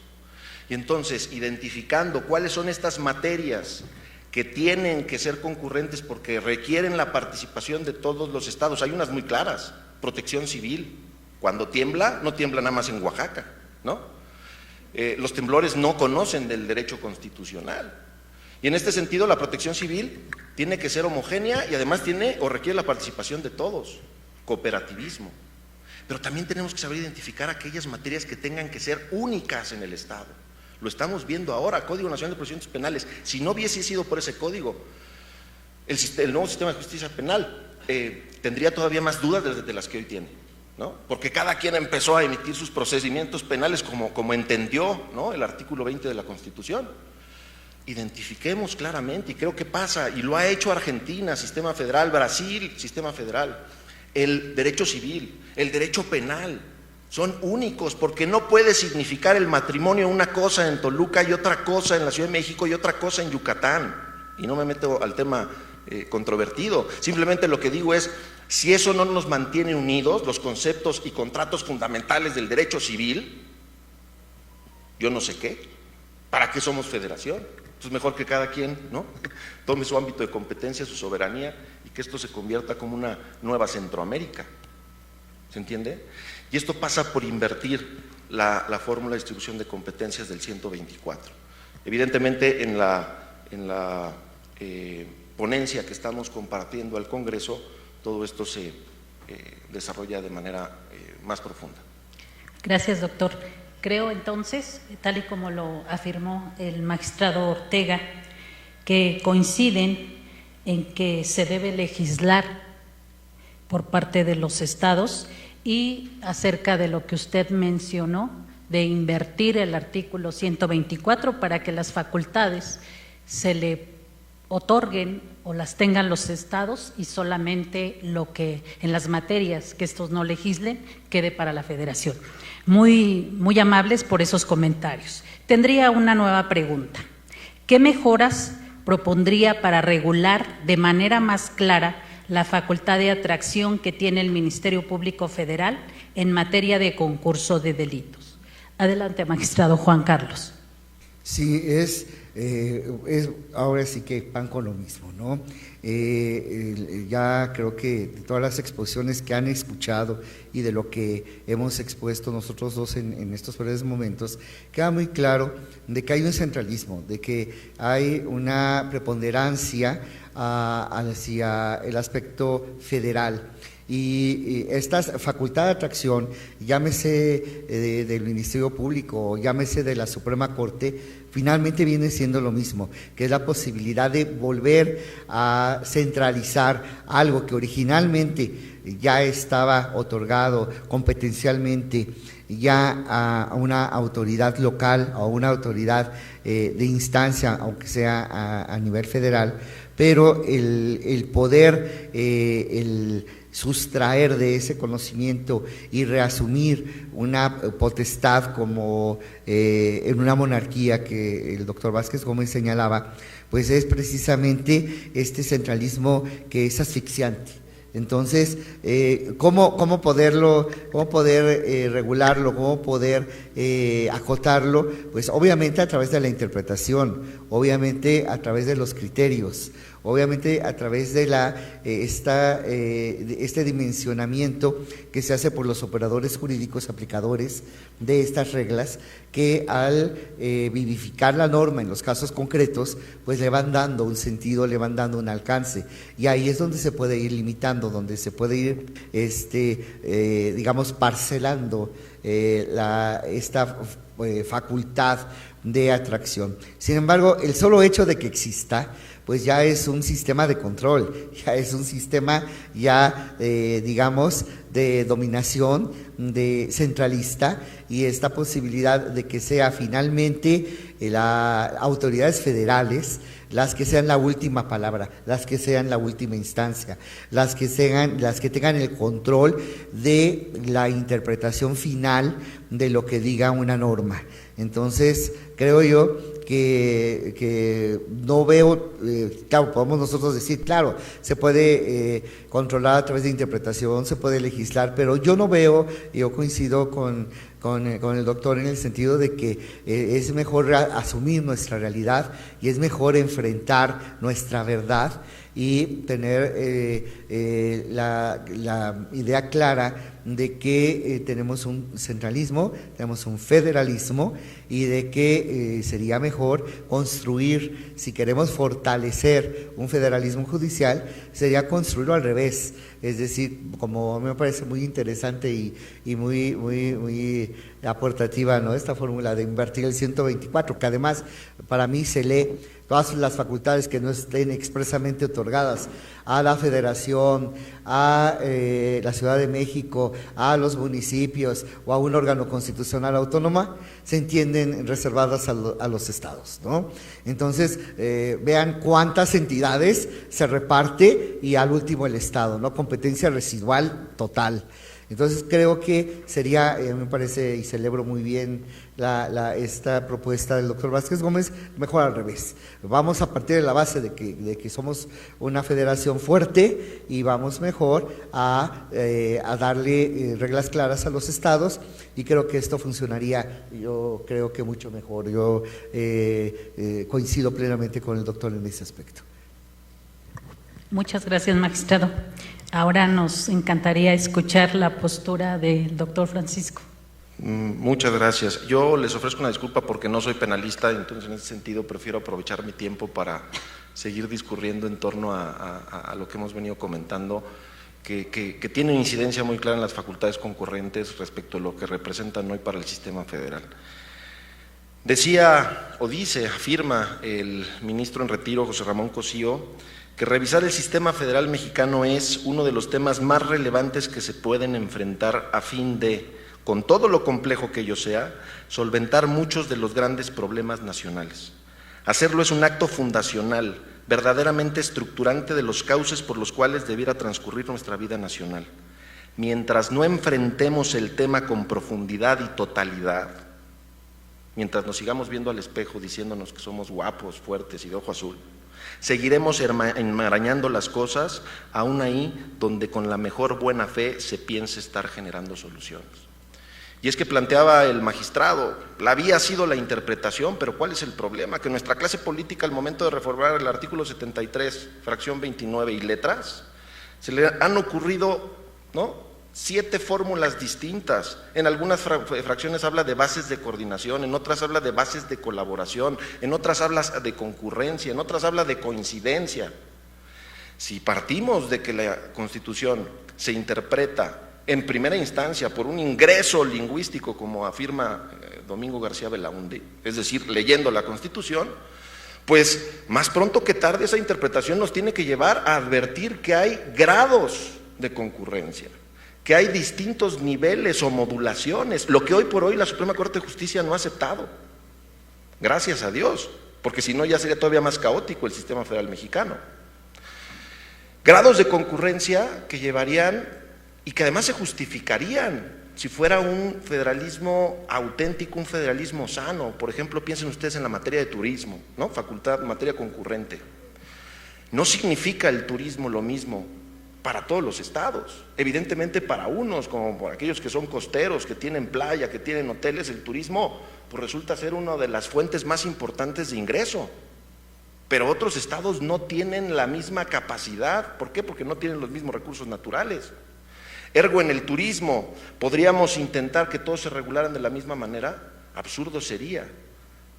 [SPEAKER 4] Y entonces, identificando cuáles son estas materias que tienen que ser concurrentes porque requieren la participación de todos los estados. Hay unas muy claras: protección civil. Cuando tiembla, no tiembla nada más en Oaxaca, ¿no? Los temblores no conocen del derecho constitucional. Y en este sentido, la protección civil tiene que ser homogénea y además requiere la participación de todos. Cooperativismo. Pero también tenemos que saber identificar aquellas materias que tengan que ser únicas en el Estado. Lo estamos viendo ahora, Código Nacional de Procedimientos Penales. Si no hubiese sido por ese código, el nuevo sistema de justicia penal tendría todavía más dudas de las que hoy tiene, ¿no? Porque cada quien empezó a emitir sus procedimientos penales como entendió, ¿no?, el artículo 20 de la Constitución. Identifiquemos claramente, y creo que pasa, y lo ha hecho Argentina, sistema federal; Brasil, sistema federal. El derecho civil, el derecho penal son únicos, porque no puede significar el matrimonio una cosa en Toluca y otra cosa en la Ciudad de México y otra cosa en Yucatán. Y no me meto al tema controvertido, simplemente lo que digo es: si eso no nos mantiene unidos, los conceptos y contratos fundamentales del derecho civil, yo no sé qué, ¿para qué somos federación? Entonces mejor que cada quien, ¿no?, tome su ámbito de competencia, su soberanía, y que esto se convierta como una nueva Centroamérica. ¿Se entiende? Y esto pasa por invertir la fórmula de distribución de competencias del 124. Evidentemente en la ponencia que estamos compartiendo al Congreso, todo esto se desarrolla de manera más profunda.
[SPEAKER 2] Gracias, doctor. Creo entonces, tal y como lo afirmó el magistrado Ortega, que coinciden en que se debe legislar por parte de los estados, y acerca de lo que usted mencionó, de invertir el artículo 124 para que las facultades se le otorguen o las tengan los estados, y solamente lo que en las materias que estos no legislen quede para la federación. Muy amables por esos comentarios. Tendría una nueva pregunta. ¿Qué mejoras propondría para regular de manera más clara la facultad de atracción que tiene el Ministerio Público Federal en materia de concurso de delitos? Adelante, magistrado Juan Carlos.
[SPEAKER 3] Sí, es ahora sí que pan con lo mismo, ¿no? Ya creo que de todas las exposiciones que han escuchado y de lo que hemos expuesto nosotros dos en estos breves momentos, queda muy claro de que hay un centralismo, de que hay una preponderancia hacia el aspecto federal. Y esta facultad de atracción, llámese del Ministerio Público, llámese de la Suprema Corte, finalmente viene siendo lo mismo, que es la posibilidad de volver a centralizar algo que originalmente ya estaba otorgado competencialmente ya a una autoridad local o a una autoridad de instancia, aunque sea a nivel federal, pero el poder, el sustraer de ese conocimiento y reasumir una potestad como en una monarquía que el doctor Vázquez Gómez señalaba, pues es precisamente este centralismo que es asfixiante. Entonces, ¿cómo poder regularlo, cómo poder acotarlo? Pues obviamente a través de la interpretación, obviamente a través de los criterios, obviamente a través de este dimensionamiento que se hace por los operadores jurídicos aplicadores de estas reglas, que al vivificar la norma en los casos concretos, pues le van dando un sentido, le van dando un alcance, y ahí es donde se puede ir limitando, donde se puede ir, digamos, parcelando esta facultad de atracción. Sin embargo, el solo hecho de que exista, pues ya es un sistema de control, ya es un sistema ya, digamos, de dominación, de centralista, y esta posibilidad de que sea finalmente las autoridades federales las que sean la última palabra, las que sean la última instancia, las que tengan el control de la interpretación final de lo que diga una norma. Entonces, creo yo que no veo, claro, podemos nosotros decir, claro, se puede controlar a través de interpretación, se puede legislar, pero yo no veo, yo coincido con el doctor en el sentido de que es mejor asumir nuestra realidad y es mejor enfrentar nuestra verdad y tener la idea clara de que tenemos un centralismo, tenemos un federalismo, y de que sería mejor construir, si queremos fortalecer un federalismo judicial, sería construirlo al revés. Es decir, como a mí me parece muy interesante y muy aportativa, ¿no?, esta fórmula de invertir el 124, que además para mí se lee todas las facultades que no estén expresamente otorgadas a la Federación, a la Ciudad de México, a los municipios o a un órgano constitucional autónoma, se entienden reservadas a los estados, ¿no? Entonces, vean cuántas entidades se reparte y al último el estado, ¿no? Competencia residual total. Entonces creo que sería, me parece y celebro muy bien esta propuesta del doctor Vázquez Gómez, mejor al revés. Vamos a partir de la base de que somos una federación fuerte y vamos mejor a darle reglas claras a los estados, y creo que esto funcionaría, yo creo que mucho mejor. Yo coincido plenamente con el doctor en ese aspecto.
[SPEAKER 2] Muchas gracias, magistrado. Ahora nos encantaría escuchar la postura del doctor Francisco.
[SPEAKER 4] Muchas gracias. Yo les ofrezco una disculpa porque no soy penalista, entonces en ese sentido prefiero aprovechar mi tiempo para seguir discurriendo en torno a lo que hemos venido comentando, que tiene una incidencia muy clara en las facultades concurrentes respecto a lo que representan hoy para el sistema federal. Decía, o dice, afirma el ministro en retiro, José Ramón Cosío, que revisar el sistema federal mexicano es uno de los temas más relevantes que se pueden enfrentar a fin de, con todo lo complejo que ello sea, solventar muchos de los grandes problemas nacionales. Hacerlo es un acto fundacional, verdaderamente estructurante de los cauces por los cuales debiera transcurrir nuestra vida nacional. Mientras no enfrentemos el tema con profundidad y totalidad, mientras nos sigamos viendo al espejo diciéndonos que somos guapos, fuertes y de ojo azul, seguiremos enmarañando las cosas, aún ahí donde con la mejor buena fe se piense estar generando soluciones. Y es que planteaba el magistrado, la vía ha sido la interpretación, pero ¿cuál es el problema? Que nuestra clase política al momento de reformar el artículo 73, fracción 29 y letras, se le han ocurrido, ¿no?, 7 fórmulas distintas. En algunas fracciones habla de bases de coordinación, en otras habla de bases de colaboración, en otras habla de concurrencia, en otras habla de coincidencia. Si partimos de que la Constitución se interpreta en primera instancia por un ingreso lingüístico, como afirma Domingo García Belaúnde, es decir, leyendo la Constitución, pues más pronto que tarde esa interpretación nos tiene que llevar a advertir que hay grados de concurrencia, que hay distintos niveles o modulaciones, lo que hoy por hoy la Suprema Corte de Justicia no ha aceptado. Gracias a Dios, porque si no ya sería todavía más caótico el sistema federal mexicano. Grados de concurrencia que llevarían y que además se justificarían si fuera un federalismo auténtico, un federalismo sano. Por ejemplo, piensen ustedes en la materia de turismo, ¿no? Facultad, materia concurrente. No significa el turismo lo mismo para todos los estados. Evidentemente para unos, como por aquellos que son costeros, que tienen playa, que tienen hoteles, el turismo pues resulta ser una de las fuentes más importantes de ingreso. Pero otros estados no tienen la misma capacidad. ¿Por qué? Porque no tienen los mismos recursos naturales. Ergo, en el turismo, ¿podríamos intentar que todos se regularan de la misma manera? Absurdo sería.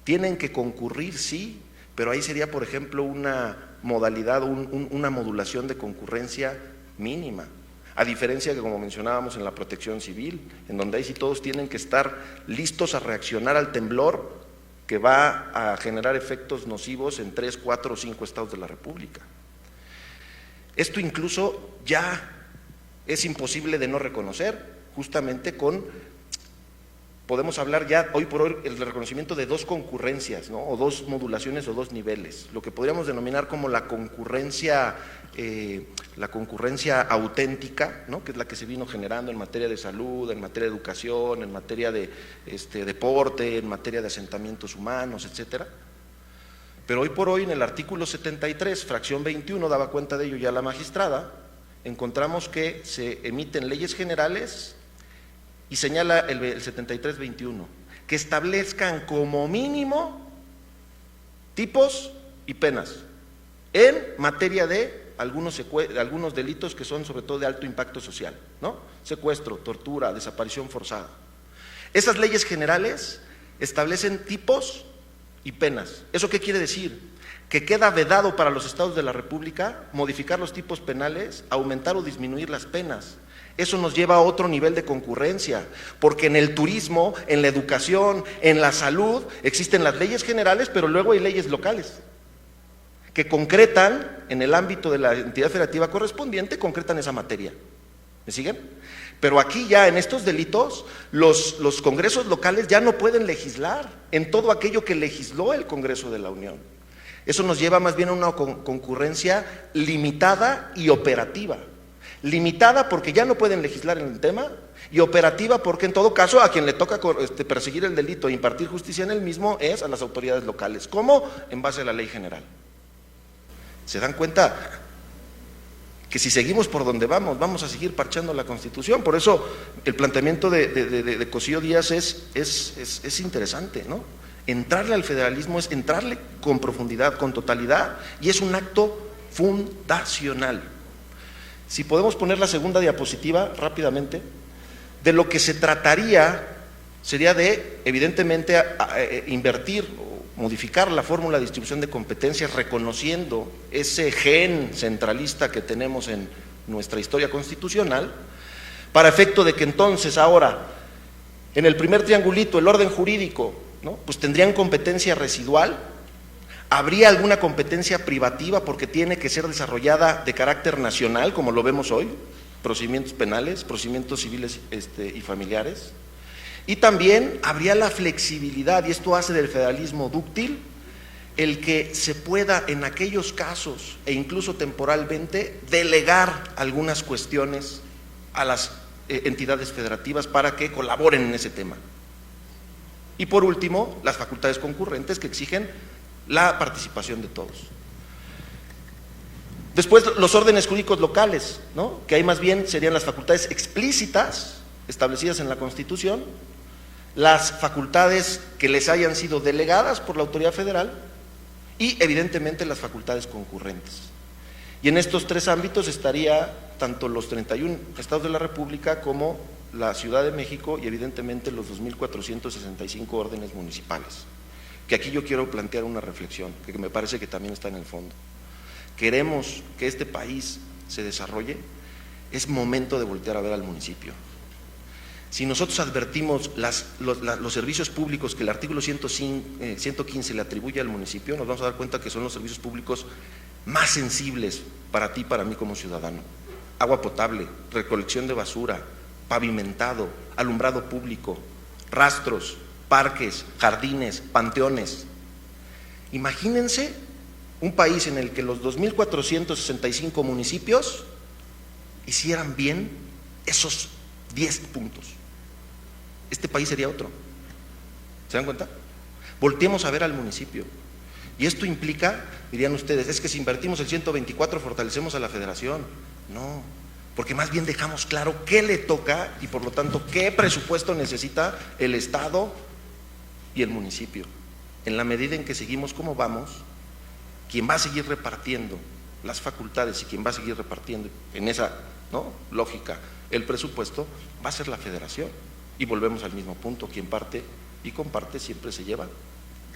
[SPEAKER 4] Tienen que concurrir, sí, pero ahí sería, por ejemplo, una modalidad, una modulación de concurrencia mínima. A diferencia que, como mencionábamos, en la protección civil, en donde ahí sí todos tienen que estar listos a reaccionar al temblor que va a generar efectos nocivos en 3, 4 o 5 estados de la República. Esto incluso ya es imposible de no reconocer, justamente podemos hablar ya hoy por hoy el reconocimiento de 2 concurrencias, ¿no?, o 2 modulaciones o 2 niveles, lo que podríamos denominar como la concurrencia auténtica, ¿no?, que es la que se vino generando en materia de salud, en materia de educación, en materia de deporte, en materia de asentamientos humanos, etcétera. Pero hoy por hoy en el artículo 73, fracción 21, daba cuenta de ello ya la magistrada, encontramos que se emiten leyes generales y señala el 73-21, que establezcan como mínimo tipos y penas en materia de algunos delitos que son sobre todo de alto impacto social, ¿no? Secuestro, tortura, desaparición forzada. Esas leyes generales establecen tipos y penas. ¿Eso qué quiere decir? Que queda vedado para los estados de la República modificar los tipos penales, aumentar o disminuir las penas. Eso nos lleva a otro nivel de concurrencia, porque en el turismo, en la educación, en la salud, existen las leyes generales, pero luego hay leyes locales, que concretan, en el ámbito de la entidad federativa correspondiente, concretan esa materia. ¿Me siguen? Pero aquí ya en estos delitos, los congresos locales ya no pueden legislar en todo aquello que legisló el Congreso de la Unión. Eso nos lleva más bien a una concurrencia limitada y operativa. Limitada porque ya no pueden legislar en el tema, y operativa porque en todo caso a quien le toca perseguir el delito e impartir justicia en el mismo es a las autoridades locales. ¿Cómo? En base a la ley general. ¿Se dan cuenta que si seguimos por donde vamos a seguir parchando la Constitución? Por eso el planteamiento de Cosío Díaz es interesante, ¿no? Entrarle al federalismo es entrarle con profundidad, con totalidad, y es un acto fundacional. Si podemos poner la segunda diapositiva rápidamente, de lo que se trataría sería de, evidentemente, invertir o modificar la fórmula de distribución de competencias, reconociendo ese gen centralista que tenemos en nuestra historia constitucional, para efecto de que entonces ahora, en el primer triangulito, el orden jurídico, ¿no?, pues tendrían competencia residual. ¿Habría alguna competencia privativa porque tiene que ser desarrollada de carácter nacional, como lo vemos hoy? Procedimientos penales, procedimientos civiles y familiares. Y también habría la flexibilidad, y esto hace del federalismo dúctil, el que se pueda en aquellos casos, e incluso temporalmente, delegar algunas cuestiones a las entidades federativas para que colaboren en ese tema. Y por último, las facultades concurrentes que exigen la participación de todos. Después, los órdenes jurídicos locales, ¿no?, que ahí más bien serían las facultades explícitas establecidas en la Constitución, las facultades que les hayan sido delegadas por la autoridad federal y evidentemente las facultades concurrentes. Y en estos tres ámbitos estaría tanto los 31 estados de la República como la Ciudad de México y evidentemente los 2.465 órdenes municipales. Que aquí yo quiero plantear una reflexión, que me parece que también está en el fondo. Queremos que este país se desarrolle, es momento de voltear a ver al municipio. Si nosotros advertimos los servicios públicos que el artículo 115 le atribuye al municipio, nos vamos a dar cuenta que son los servicios públicos más sensibles para ti y para mí como ciudadano. Agua potable, recolección de basura, pavimentado, alumbrado público, rastros, parques, jardines, panteones. Imagínense un país en el que los 2.465 municipios hicieran bien esos 10 puntos. Este país sería otro. ¿Se dan cuenta? Volteemos a ver al municipio. Y esto implica, dirían ustedes, es que si invertimos el 124 fortalecemos a la federación. No, porque más bien dejamos claro qué le toca y por lo tanto qué presupuesto necesita el Estado y el municipio. En la medida en que seguimos como vamos, quien va a seguir repartiendo las facultades y quien va a seguir repartiendo en esa, ¿no?, lógica el presupuesto va a ser la federación. Y volvemos al mismo punto, quien parte y comparte siempre se lleva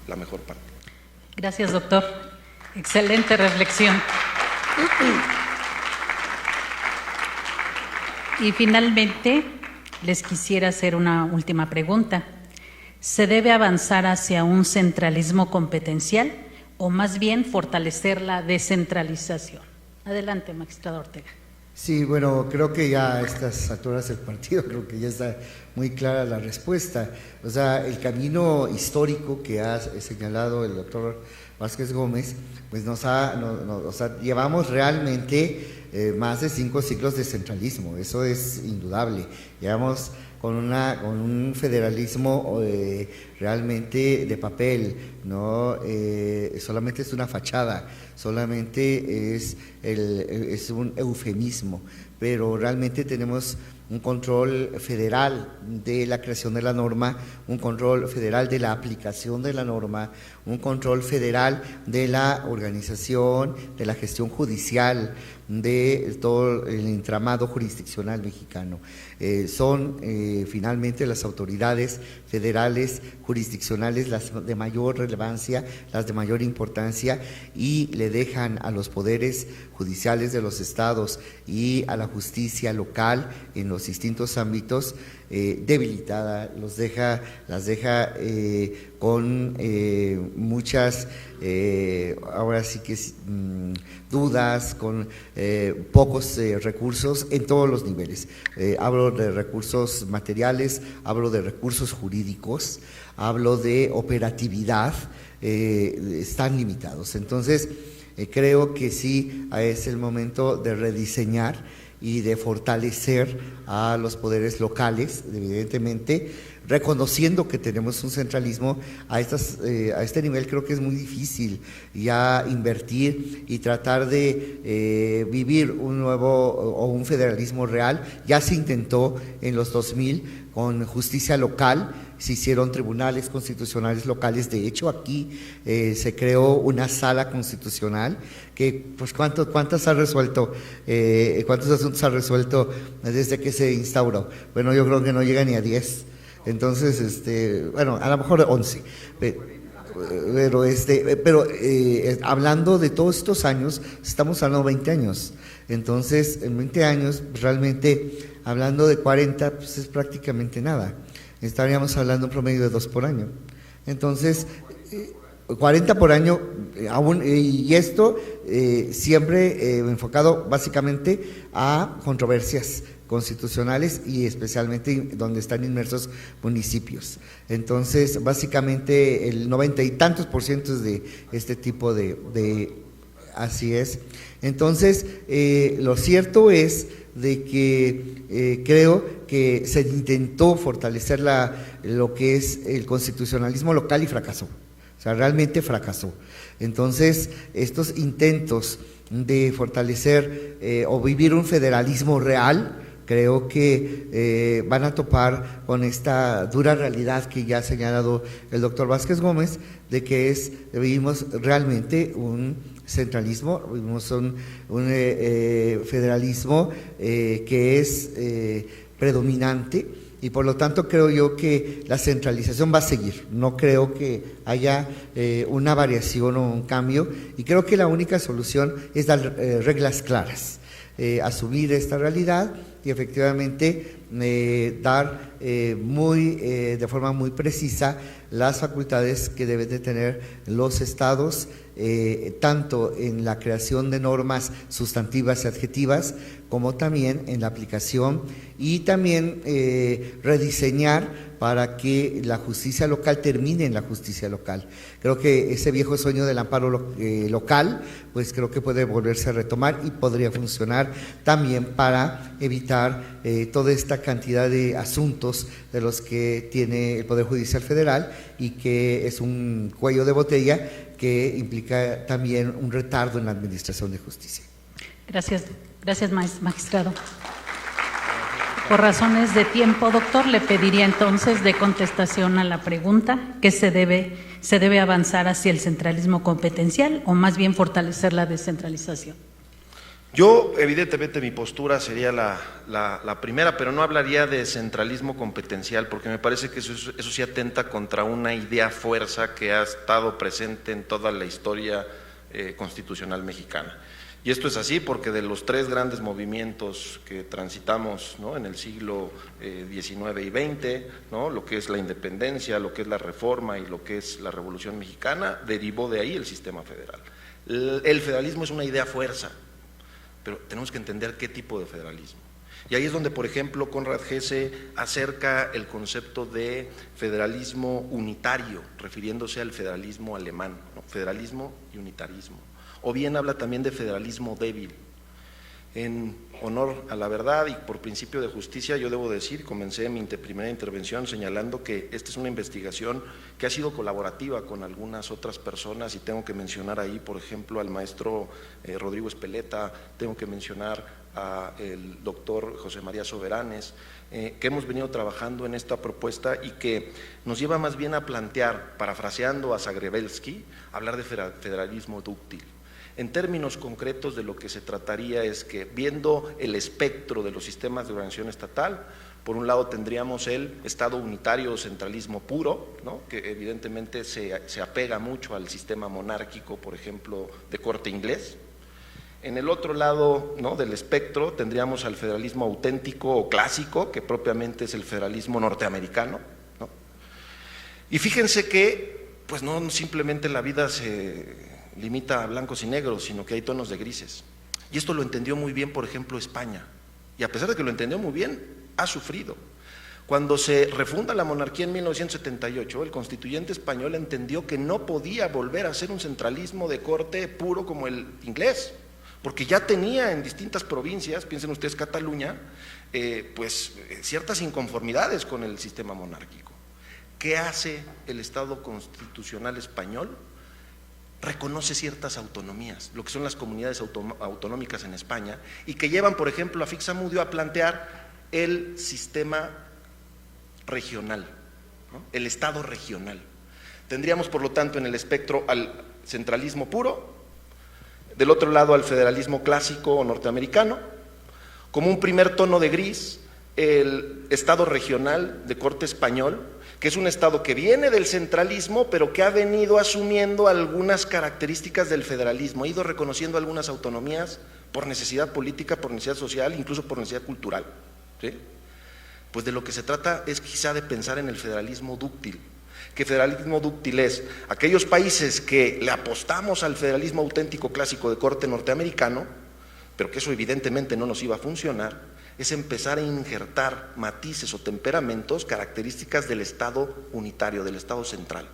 [SPEAKER 4] la mejor parte.
[SPEAKER 2] Gracias, doctor. Excelente reflexión. Y finalmente, les quisiera hacer una última pregunta. ¿Se debe avanzar hacia un centralismo competencial o más bien fortalecer la descentralización? Adelante, magistrado Ortega.
[SPEAKER 3] Sí, bueno, creo que ya a estas alturas del partido, creo que ya está muy clara la respuesta. O sea, el camino histórico que ha señalado el doctor Vázquez Gómez, pues llevamos realmente más de 5 siglos de centralismo, eso es indudable. Llevamos con un federalismo realmente de papel, ¿no? Solamente es una fachada, solamente es un eufemismo, pero realmente tenemos un control federal de la creación de la norma, un control federal de la aplicación de la norma, un control federal de la organización, de la gestión judicial, de todo el entramado jurisdiccional mexicano. Son finalmente las autoridades federales jurisdiccionales las de mayor relevancia, las de mayor importancia, y le dejan a los poderes judiciales de los estados y a la justicia local en los distintos ámbitos debilitada, las deja con muchas, ahora sí que dudas, con pocos recursos en todos los niveles. Hablo de recursos materiales, hablo de recursos jurídicos, hablo de operatividad, están limitados. Entonces, creo que sí es el momento de rediseñar y de fortalecer a los poderes locales, evidentemente, reconociendo que tenemos un centralismo a este nivel. Creo que es muy difícil ya invertir y tratar de vivir un nuevo o un federalismo real. Ya se intentó en los 2000 con justicia local, se hicieron tribunales constitucionales locales. De hecho, aquí se creó una sala constitucional que, pues, ¿cuántos ha resuelto? ¿Cuántos asuntos ha resuelto desde que se instauró? Bueno, yo creo que no llega ni a 10. Entonces, bueno, a lo mejor 11. Pero hablando de todos estos años, estamos hablando de 20 años. Entonces, en 20 años, realmente, hablando de 40, pues es prácticamente nada. Estaríamos hablando un promedio de 2 por año. Entonces, 40 por año, y esto siempre enfocado básicamente a controversias constitucionales y especialmente donde están inmersos municipios. Entonces, básicamente el 90 y tantos % de este tipo de así es. Entonces, lo cierto es de que creo que se intentó fortalecer lo que es el constitucionalismo local y fracasó. O sea, realmente fracasó. Entonces, estos intentos de fortalecer o vivir un federalismo real, creo que van a topar con esta dura realidad que ya ha señalado el doctor Vázquez Gómez, de que vivimos realmente un centralismo, vivimos un federalismo que es predominante, y por lo tanto creo yo que la centralización va a seguir. No creo que haya una variación o un cambio, y creo que la única solución es dar reglas claras, asumir esta realidad y efectivamente dar de forma muy precisa las facultades que deben de tener los estados, tanto en la creación de normas sustantivas y adjetivas, como también en la aplicación, y también rediseñar para que la justicia local termine en la justicia local. Creo que ese viejo sueño del amparo local, pues creo que puede volverse a retomar y podría funcionar también para evitar toda esta cantidad de asuntos de los que tiene el Poder Judicial Federal, y que es un cuello de botella que implica también un retardo en la administración de justicia.
[SPEAKER 2] Gracias, magistrado. Por razones de tiempo, doctor, le pediría entonces de contestación a la pregunta que se debe avanzar hacia el centralismo competencial o más bien fortalecer la descentralización.
[SPEAKER 4] Yo, evidentemente, mi postura sería la primera, pero no hablaría de centralismo competencial, porque me parece que eso sí atenta contra una idea fuerza que ha estado presente en toda la historia constitucional mexicana. Y esto es así porque de los 3 grandes movimientos que transitamos, ¿no?, en el siglo XIX y XX, ¿no?, lo que es la independencia, lo que es la reforma y lo que es la Revolución Mexicana, derivó de ahí el sistema federal. El federalismo es una idea fuerza, pero tenemos que entender qué tipo de federalismo. Y ahí es donde, por ejemplo, Konrad Hesse acerca el concepto de federalismo unitario, refiriéndose al federalismo alemán, ¿no?, federalismo y unitarismo. O bien habla también de federalismo débil. En honor a la verdad y por principio de justicia, yo debo decir, comencé mi primera intervención señalando que esta es una investigación que ha sido colaborativa con algunas otras personas, y tengo que mencionar ahí, por ejemplo, al maestro Rodrigo Espeleta, tengo que mencionar al doctor José María Soberanes, que hemos venido trabajando en esta propuesta y que nos lleva más bien a plantear, parafraseando a Zagrebelsky, hablar de federalismo dúctil. En términos concretos, de lo que se trataría es que, viendo el espectro de los sistemas de organización estatal, por un lado tendríamos el Estado unitario o centralismo puro, ¿no?, que evidentemente se apega mucho al sistema monárquico, por ejemplo, de corte inglés. En el otro lado, ¿no?, del espectro tendríamos al federalismo auténtico o clásico, que propiamente es el federalismo norteamericano, ¿no? Y fíjense que, pues no simplemente la vida se limita a blancos y negros, sino que hay tonos de grises. Y esto lo entendió muy bien, por ejemplo, España. Y a pesar de que lo entendió muy bien, ha sufrido. Cuando se refunda la monarquía en 1978, el constituyente español entendió que no podía volver a ser un centralismo de corte puro como el inglés, porque ya tenía en distintas provincias, piensen ustedes Cataluña, ciertas inconformidades con el sistema monárquico. ¿Qué hace el Estado constitucional español? Reconoce ciertas autonomías, lo que son las comunidades autonómicas en España, y que llevan, por ejemplo, a Fixamudio a plantear el sistema regional, ¿no?, el Estado regional. Tendríamos, por lo tanto, en el espectro al centralismo puro, del otro lado al federalismo clásico o norteamericano. Como un primer tono de gris el Estado regional de corte español, que es un Estado que viene del centralismo, pero que ha venido asumiendo algunas características del federalismo, ha ido reconociendo algunas autonomías por necesidad política, por necesidad social, incluso por necesidad cultural, ¿sí? Pues de lo que se trata es quizá de pensar en el federalismo dúctil, que federalismo dúctil es aquellos países que le apostamos al federalismo auténtico clásico de corte norteamericano, pero que eso evidentemente no nos iba a funcionar, es empezar a injertar matices o temperamentos, características del Estado unitario, del Estado central.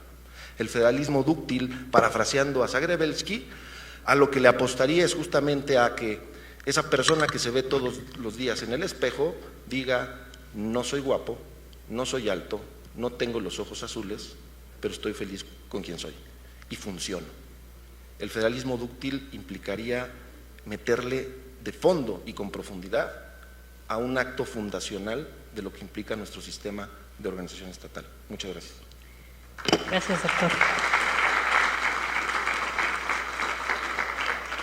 [SPEAKER 4] El federalismo dúctil, parafraseando a Zagrebelsky, a lo que le apostaría es justamente a que esa persona que se ve todos los días en el espejo diga: no soy guapo, no soy alto, no tengo los ojos azules, pero estoy feliz con quien soy y funciono. El federalismo dúctil implicaría meterle de fondo y con profundidad a un acto fundacional de lo que implica nuestro sistema de organización estatal. Muchas gracias.
[SPEAKER 2] Gracias, doctor.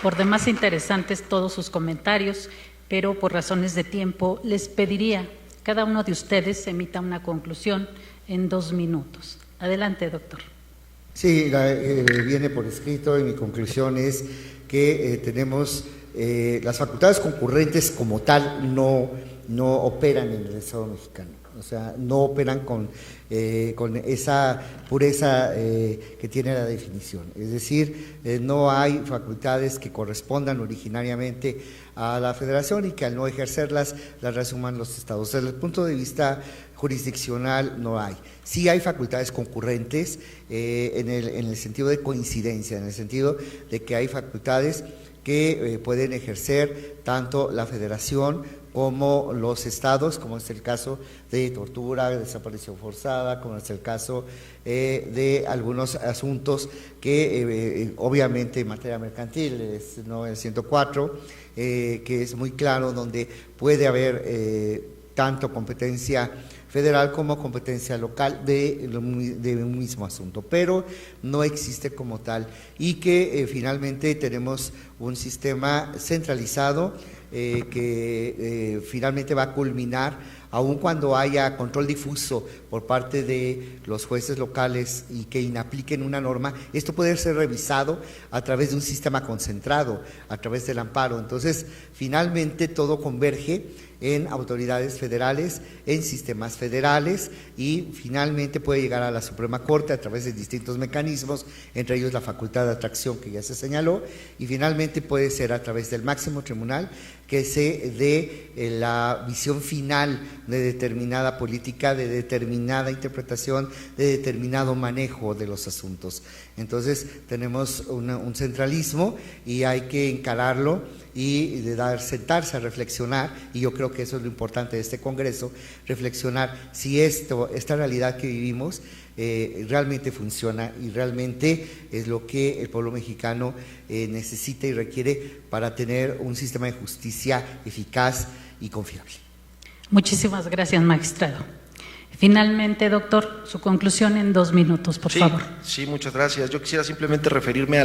[SPEAKER 2] Por demás interesantes todos sus comentarios, pero por razones de tiempo les pediría cada uno de ustedes emita una conclusión en 2 minutos. Adelante, doctor.
[SPEAKER 3] Sí, viene por escrito y mi conclusión es que tenemos las facultades concurrentes como tal no operan en el Estado mexicano, o sea, no operan con esa pureza que tiene la definición, es decir, no hay facultades que correspondan originariamente a la Federación y que al no ejercerlas las resuman los estados. Desde el punto de vista jurisdiccional no hay. Sí hay facultades concurrentes en el sentido de coincidencia, en el sentido de que hay facultades que pueden ejercer tanto la Federación como los estados, como es el caso de tortura, desaparición forzada, como es el caso de algunos asuntos que obviamente en materia mercantil, ¿no? El 104, que es muy claro, donde puede haber tanto competencia federal como competencia local de un mismo asunto, pero no existe como tal y que finalmente tenemos un sistema centralizado que finalmente va a culminar, aun cuando haya control difuso por parte de los jueces locales y que inapliquen una norma, esto puede ser revisado a través de un sistema concentrado, a través del amparo. Entonces, finalmente todo converge en autoridades federales, en sistemas federales y finalmente puede llegar a la Suprema Corte a través de distintos mecanismos, entre ellos la facultad de atracción que ya se señaló, y finalmente puede ser a través del máximo tribunal que se dé la visión final de determinada política, de determinada interpretación, de determinado manejo de los asuntos. Entonces tenemos un centralismo y hay que encararlo y sentarse a reflexionar, y yo creo que eso es lo importante de este Congreso, reflexionar si esta realidad que vivimos realmente funciona y realmente es lo que el pueblo mexicano necesita y requiere para tener un sistema de justicia eficaz y confiable.
[SPEAKER 2] Muchísimas gracias, magistrado. Finalmente, doctor, su conclusión en 2 minutos, por favor.
[SPEAKER 4] Sí, muchas gracias. Yo quisiera simplemente referirme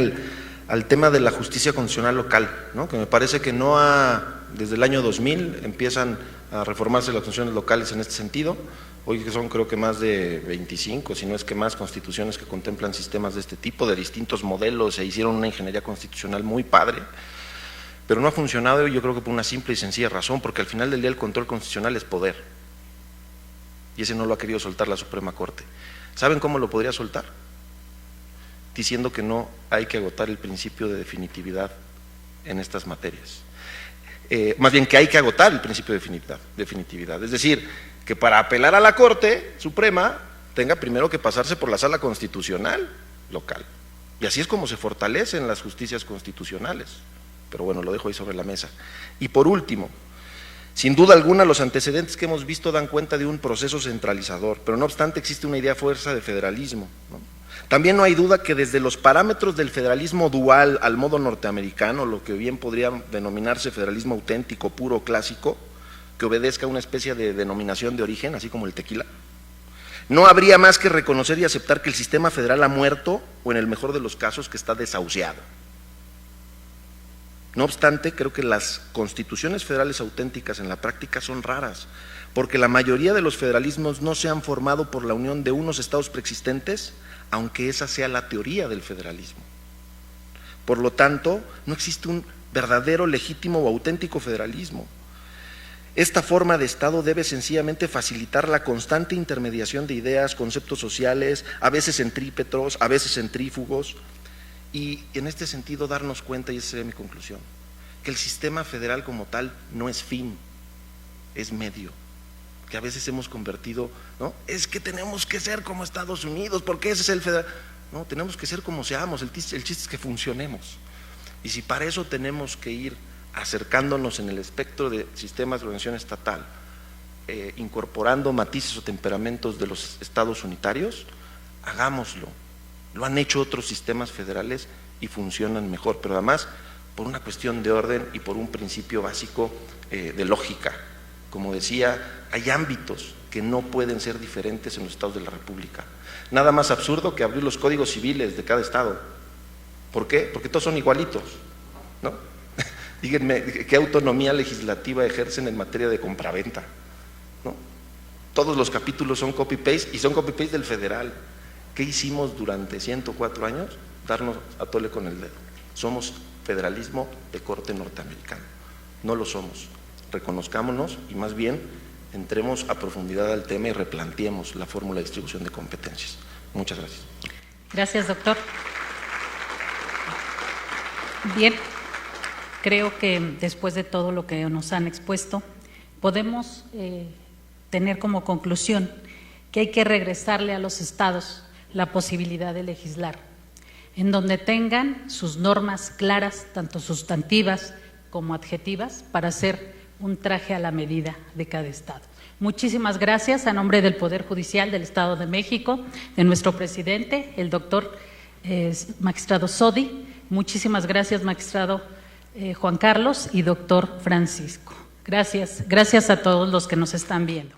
[SPEAKER 4] al tema de la justicia constitucional local, ¿no? Que me parece que desde el año 2000 empiezan a reformarse las constituciones locales en este sentido. Hoy son creo que más de 25, si no es que más, constituciones que contemplan sistemas de este tipo, de distintos modelos, e hicieron una ingeniería constitucional muy padre, pero no ha funcionado, yo creo que por una simple y sencilla razón, porque al final del día el control constitucional es poder, y ese no lo ha querido soltar la Suprema Corte. ¿Saben cómo lo podría soltar? Diciendo que no hay que agotar el principio de definitividad en estas materias. Más bien que hay que agotar el principio de definitividad, es decir, que para apelar a la Corte Suprema tenga primero que pasarse por la Sala Constitucional local, y así es como se fortalecen las justicias constitucionales, pero bueno, lo dejo ahí sobre la mesa. Y por último, sin duda alguna los antecedentes que hemos visto dan cuenta de un proceso centralizador, pero no obstante existe una idea fuerza de federalismo, ¿no? También no hay duda que desde los parámetros del federalismo dual al modo norteamericano, lo que bien podría denominarse federalismo auténtico, puro, clásico, que obedezca a una especie de denominación de origen, así como el tequila, no habría más que reconocer y aceptar que el sistema federal ha muerto, o en el mejor de los casos que está desahuciado. No obstante, creo que las constituciones federales auténticas en la práctica son raras, porque la mayoría de los federalismos no se han formado por la unión de unos estados preexistentes, aunque esa sea la teoría del federalismo. Por lo tanto, no existe un verdadero, legítimo o auténtico federalismo. Esta forma de Estado debe sencillamente facilitar la constante intermediación de ideas, conceptos sociales, a veces centrípetos, a veces centrífugos, y en este sentido darnos cuenta, y esa sería mi conclusión, que el sistema federal como tal no es fin, es medio, que a veces hemos convertido, ¿no? Es que tenemos que ser como Estados Unidos, porque ese es el federal. No, tenemos que ser como seamos, el chiste es que funcionemos. Y si para eso tenemos que ir acercándonos en el espectro de sistemas de organización estatal, incorporando matices o temperamentos de los estados unitarios, hagámoslo. Lo han hecho otros sistemas federales y funcionan mejor, pero además por una cuestión de orden y por un principio básico de lógica. Como decía, hay ámbitos que no pueden ser diferentes en los estados de la República. Nada más absurdo que abrir los códigos civiles de cada estado. ¿Por qué? Porque todos son igualitos, ¿no? Díganme, ¿qué autonomía legislativa ejercen en materia de compraventa? ¿No? Todos los capítulos son copy-paste y son copy-paste del federal. ¿Qué hicimos durante 104 años? Darnos a tole con el dedo. Somos federalismo de corte norteamericano. No lo somos. Reconozcámonos y más bien entremos a profundidad al tema y replanteemos la fórmula de distribución de competencias. Muchas gracias.
[SPEAKER 2] Gracias, doctor. Bien, creo que después de todo lo que nos han expuesto, podemos tener como conclusión que hay que regresarle a los estados la posibilidad de legislar, en donde tengan sus normas claras, tanto sustantivas como adjetivas, para hacer un traje a la medida de cada estado. Muchísimas gracias a nombre del Poder Judicial del Estado de México, de nuestro presidente, el doctor magistrado Sodi. Muchísimas gracias, magistrado Juan Carlos y doctor Francisco. Gracias a todos los que nos están viendo.